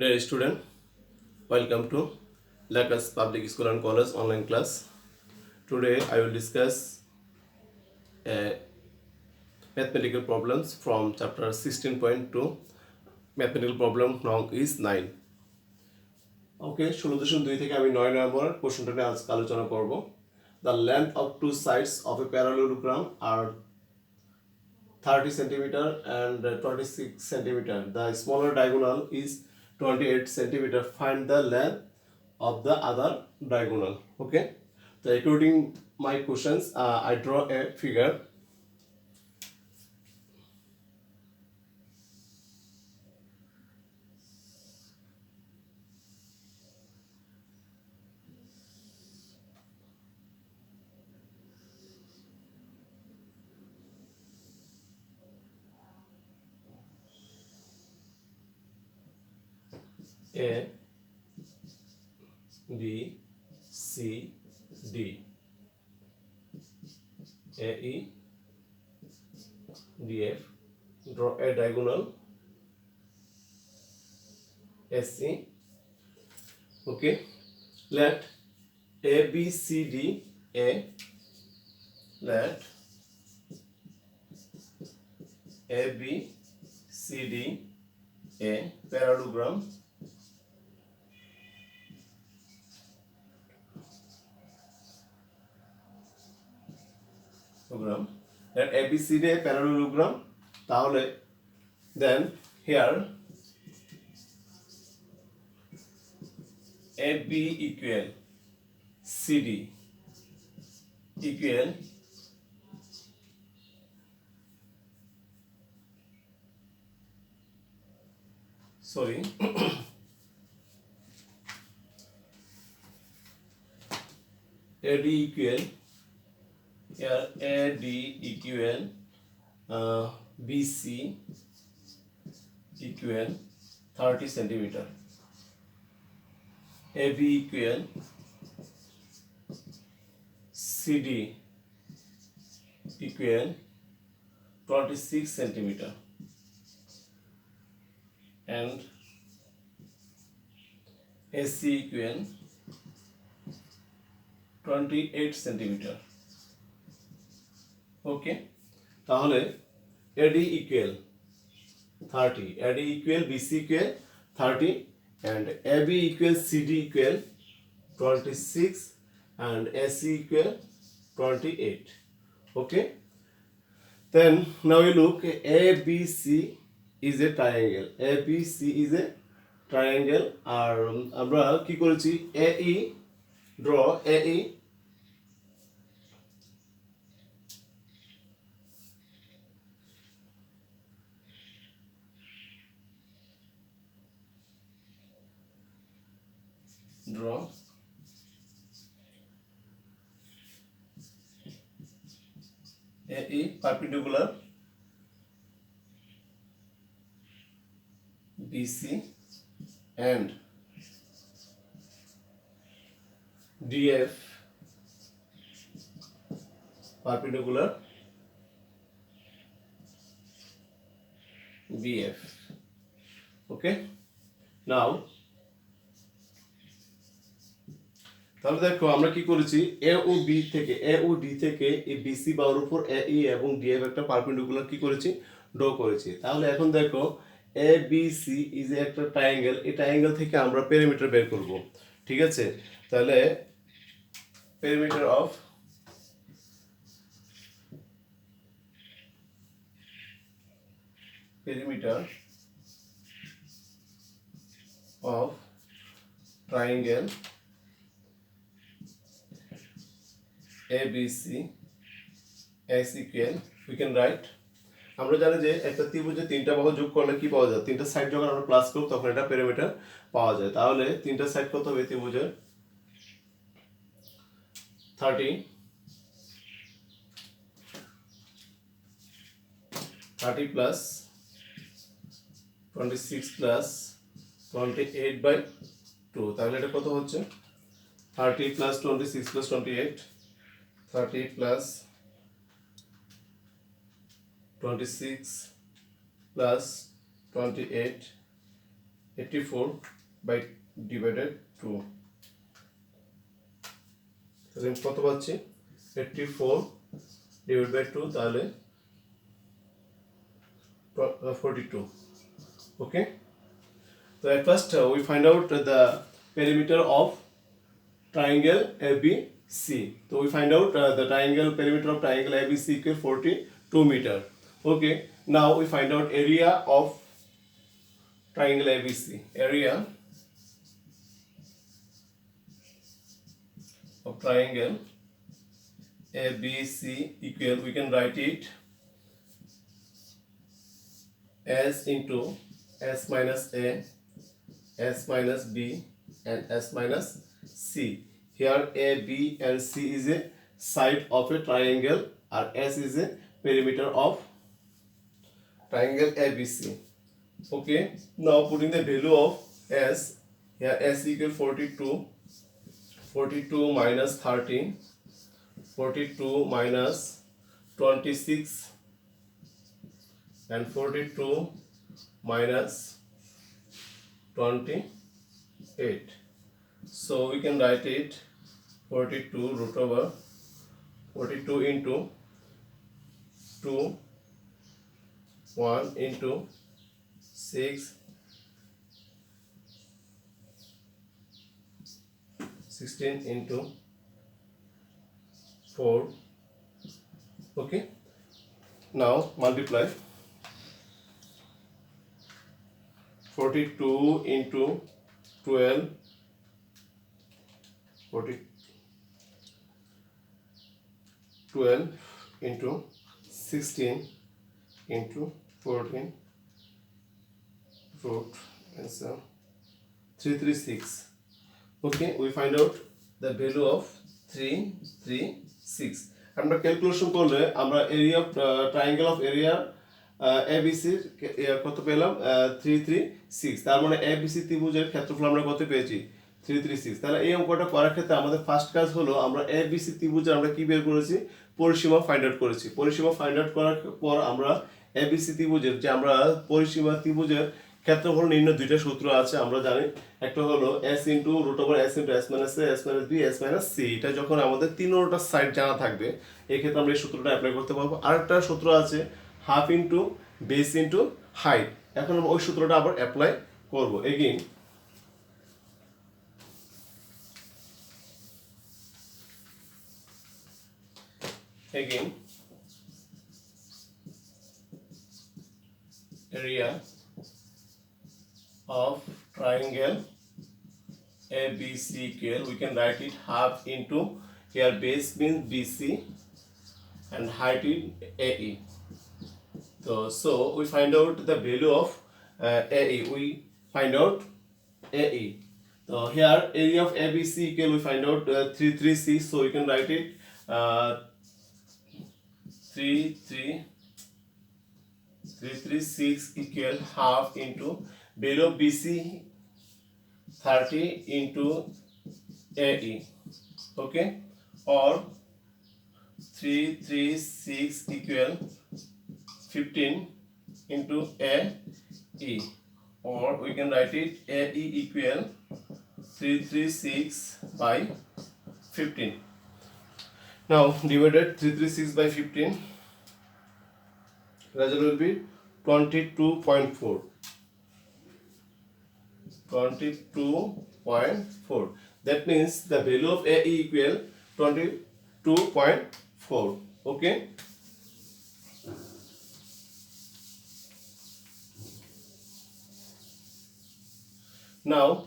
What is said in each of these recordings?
Dear student, welcome to Lacus Public School and College online class. Today I will discuss uh, mathematical problems from chapter 16.2. Mathematical problem now is 9. Okay, 16.2 থেকে আমি 9 নম্বর কোশ্চেনটা নিয়ে আজকে আলোচনা করব। The length of two sides of a parallelogram are 30 centimeter and 26 centimeter. The smaller diagonal is 28 centimeter. Find the length of the other diagonal. Okay, so according my questions, I draw a figure. A B C D A E D F. Draw a diagonal SC. Okay, let A B C D A. Let A B C D A parallelogram let ABCD a parallelogram. তাহলে then here AB equal CD equal sorry AD equal here AD equal BC equal 30 centimeter. AB equal CD equal 26 centimeter and AC equal 28 centimeter. Okay, তাহলে AD equal 30, AD equal BC equal 30 and AB equal CD equal 26 and AC equal 28. Okay, then now we look ABC is a triangle. ABC is a triangle আর আমরা কি করেছি AE draw AE draw AE perpendicular BC and DF perpendicular BF. Okay, now তাহলে দেখো আমরা কি করেছি এ ও B থেকে এ ও D থেকে এই বিসি বাহুর উপর এ ই এবং ডিএফ একটা পারপেন্ডিকুলার কি করেছি ড্র করেছি। তাহলে এখন দেখো এ বি সি ইজ একটা ট্রায়াঙ্গেল, এই ট্রায়াঙ্গেল থেকে আমরা পেরিমিটার বের করব। ঠিক আছে, তাহলে perimeter of triangle ABC is equal we can write আমরা জানি যে একটা ত্রিভুজে তিনটা বাহু যোগ করলে কি পাওয়া যায়, তিনটা সাইড যখন আমরা প্লাস করব তখন এটা পেরিমিটার পাওয়া যায়। তাহলে তিনটা সাইড কত হবে ত্রিভুজের 30 প্লাস 26 প্লাস 28/2, তাহলে এটা কত হচ্ছে 30 plus 26 plus 28 30 plus 26 plus 28 84 by divided 2 তাহলে কত পাচ্ছি 84 divided by 2 তাহলে 42 okay so at first we find out the perimeter of triangle ABC so we find out the perimeter of triangle ABC equal 42 meter okay now we find out area of triangle ABC area of triangle ABC equal we can write it S into S minus A S minus B and S minus C here A B and C is a side of a triangle or S is a perimeter of triangle ABC okay now putting the value of S here S equal 42 minus 13 42 minus 26 and 42 minus 28 so we can write it 42 root over 42 into 2 1 into 6 16 into 4 okay now multiply 42 into 12 40 12 into 16 into 14 root answer 336 okay we find out the value of 336 আমরা calculation করলে আমরা area of triangle of area ABC কত পেলাম 336 তার মানে ABC ত্রিভুজের ক্ষেত্রফল আমরা কত পেয়েছি 336 তাহলে এই অঙ্কটা করার ক্ষেত্রে আমাদের ফার্স্ট কাজ হলো আমরা এবিসি ত্রিভুজের আমরা কি বের করেছি পরিসীমা ফাইন্ড আউট করেছি পরিসীমা ফাইন্ড আউট করার পর আমরা এবিসি ত্রিভুজের যে আমরা পরিসীমা ত্রিভুজের ক্ষেত্রফল নির্ণয় দুইটা সূত্র আছে আমরা জানি একটা হলো s into root over s into s minus a s minus b s minus c এটা যখন আমাদের তিনটা সাইড জানা থাকবে এই ক্ষেত্রে আমরা এই সূত্রটা অ্যাপ্লাই করতে পারবো আরেকটা সূত্র আছে half into base into height এখন আমরা ওই সূত্রটা আবার অ্যাপ্লাই করব again area of triangle ABC equal we can write it half into here base means BC and height is AE so we find out the value of AE we find out AE so here area of ABC equal we find out 336 so we can write it 336 equal half into below BC 30 into AE okay or 336 equal 15 into AE or we can write it AE equal 336 by 15 now divided 336 by 15 result will be 22.4 22.4 that means the value of AE equal 22.4 okay now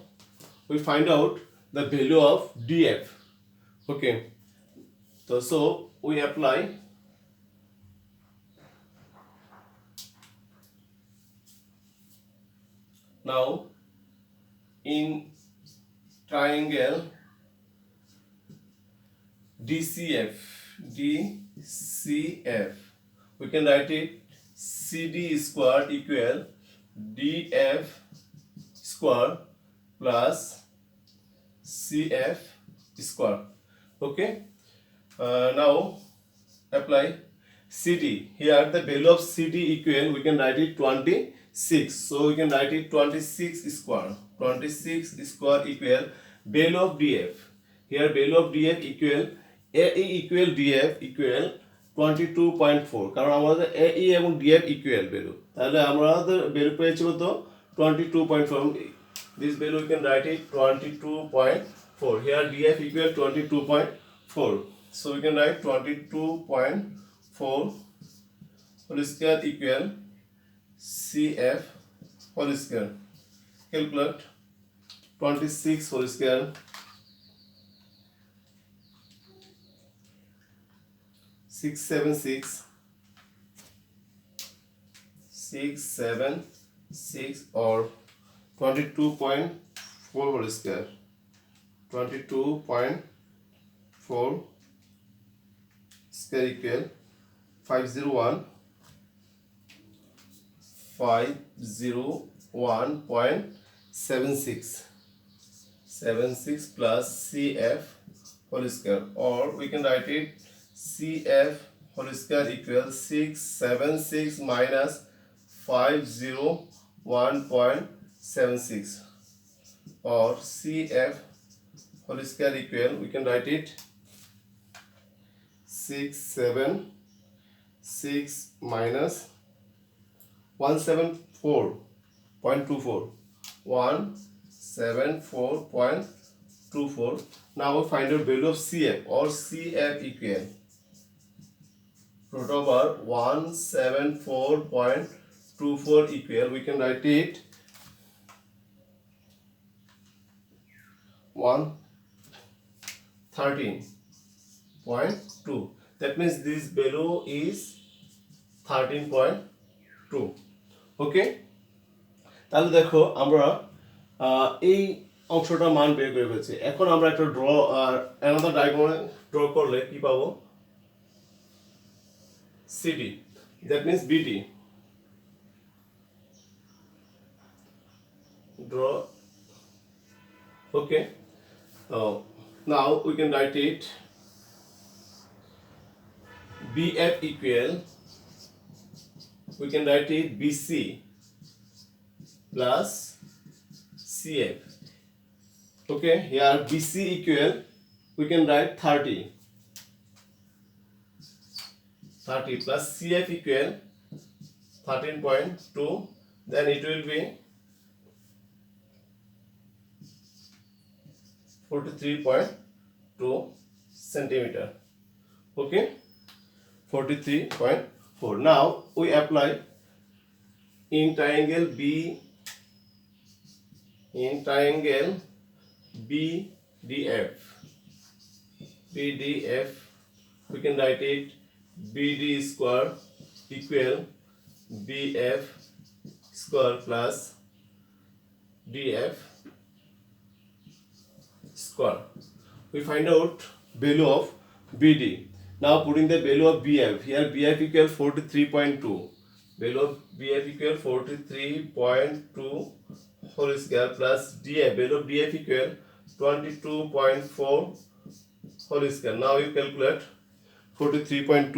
we find out the value of DF okay so we apply now in triangle DCF we can write it CD square equal DF square plus CF square okay now apply CD here the value of CD equal we can write it 20 6. So we can write it 26 square. 26 square equal value of df. Here value of df equal AE equal df equal 22.4. কারণ আমাদের AE এবং df equal value. তাহলে আমাদের value পেয়েছি কত 22.4. This value we can write it 22.4. Here df equal 22.4. So we can write 22.4 whole square equal CF whole square. Calculate 26 whole square 676 or 22.4 whole square. 22.4 square equal 501.76 plus CF whole square, or we can write it CF whole square equals 676 minus 501.76, or CF whole square equal, we can write it 676 minus 174.24. 174.24. Now we find out value of CF, or CF equal root over 174.24 equal, we can write it 113.2. That means this value is 13.2. ওকে, তাহলে দেখো আমরা এই অংশটা মান বের করে ফেলছি। এখন আমরা একটা ড্র আর অ্যানাদার ডায়াগ্রামে ড্র করলে কি পাবো? CD, that means BD. Draw, okay. Now we can write it BF equal, we can write it BC plus CF. Okay, here BC equal, we can write 30 plus CF equal 13.2, then it will be 43.2 centimeter. Okay, 43.4. Now we apply in triangle BDF. We can write it BD square equal BF square plus DF square. We find out value of BD. Now putting the value of BF, here BF equal 43.2. Value of BF equal 43.2 whole square plus DF, value of DF equal 22.4 whole square. Now you calculate 43.2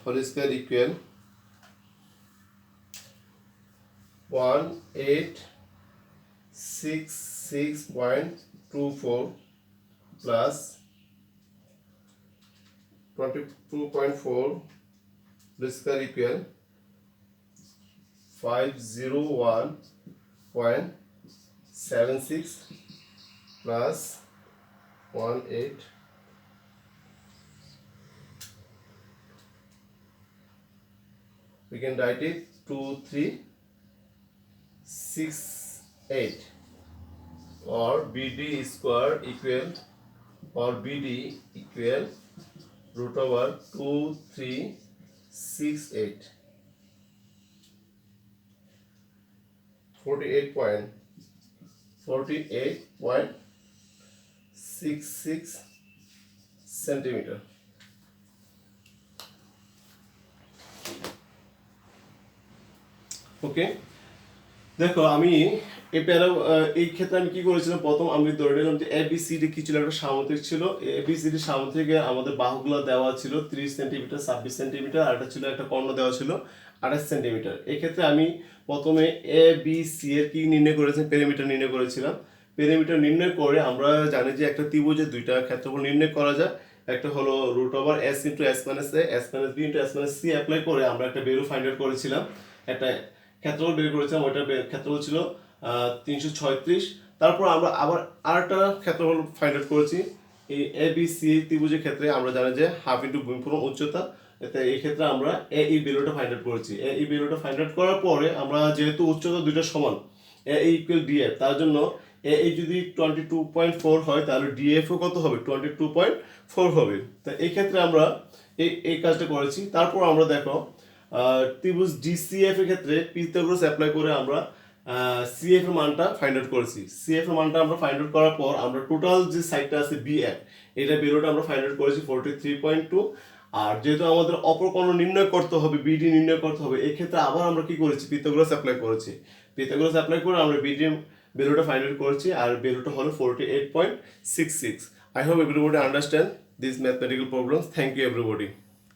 whole square equal 1866.24 plus 22.4 square equal 501.76 plus 18. We can write it 2368, or BD square equal, or BD equal root over 2368, 48.66 centimeter. ওকে, দেখো আমি এই ক্ষেত্রে আমি কি করেছিলাম, প্রথম আমি ধরে নিলাম যে এবিসিডি কি ছিল, একটা সামুদ্রিক ছিল। এবিসিডি সামুদ্রিকে আমাদের বাহুগুলো দেওয়া ছিল 30 সেন্টিমিটার, 26 সেন্টিমিটার, আর একটা ছিল একটা কর্ণ দেওয়া ছিল 28 সেন্টিমিটার। এই ক্ষেত্রে আমি প্রথমে এ বি সি এর কি নির্ণয় করেছিলাম, পেরিমিটার নির্ণয় করেছিলাম। পেরিমিটার নির্ণয় করে আমরা জানি যে একটা ত্রিভুজের দুইটা ক্ষেত্রফল নির্ণয় করা যায়। একটা হলো root over S into S minus A, S minus B into S minus C apply করে আমরা একটা ভ্যালু ফাইন্ড আউট করেছিলাম, একটা ক্ষেত্রফল বের করেছিলাম। ওইটার ক্ষেত্রফল ছিল 336। তারপর আমরা আবার আরেকটা ক্ষেত্রফল ফাইন্ড আউট করেছি। এই এ বি সি ত্রিভুজের ক্ষেত্রে আমরা জানি যে হাফ ইন্টু ভূমিপূরণ উচ্চতা। এতে এই ক্ষেত্রে আমরা এ ই ভ্যালুটা ফাইন্ড আউট করেছি। এ ই ভ্যালুটা ফাইন্ড আউট করার পরে আমরা যেহেতু উচ্চতা দুইটা সমান, এ ইকুয়াল ডিএফ, তার জন্য এ যদি 22.4 হয় তাহলে ডিএফও কত হবে, 22.4 হবে। তা এই ক্ষেত্রে আমরা এই কাজটা করেছি। তারপর আমরা দেখো ত্রিভুজ ডিসিএফ এর ক্ষেত্রে পিথাগোরাস অ্যাপ্লাই করে আমরা সিএফ এর মানটা ফাইন্ড আউট করেছি। সিএফ এর মানটা আমরা ফাইন্ড আউট করার পর আমরা টোটাল যে সাইডটা আছে বিএফ, এটা বেরোটা আমরা ফাইন্ড আউট করেছি 43.2। আর যেহেতু আমাদের অপর কোণ নির্ণয় করতে হবে, বিডি নির্ণয় করতে হবে, এই ক্ষেত্রে আবার আমরা কি করেছি, পিথাগোরাস অ্যাপ্লাই করেছি। পিথাগোরাস অ্যাপ্লাই করে আমরা বিডি ভ্যালুটা ফাইন্ড আউট করেছি, আর ভ্যালুটা হলো 48.66। I hope everybody understand these mathematical problems. Thank you everybody.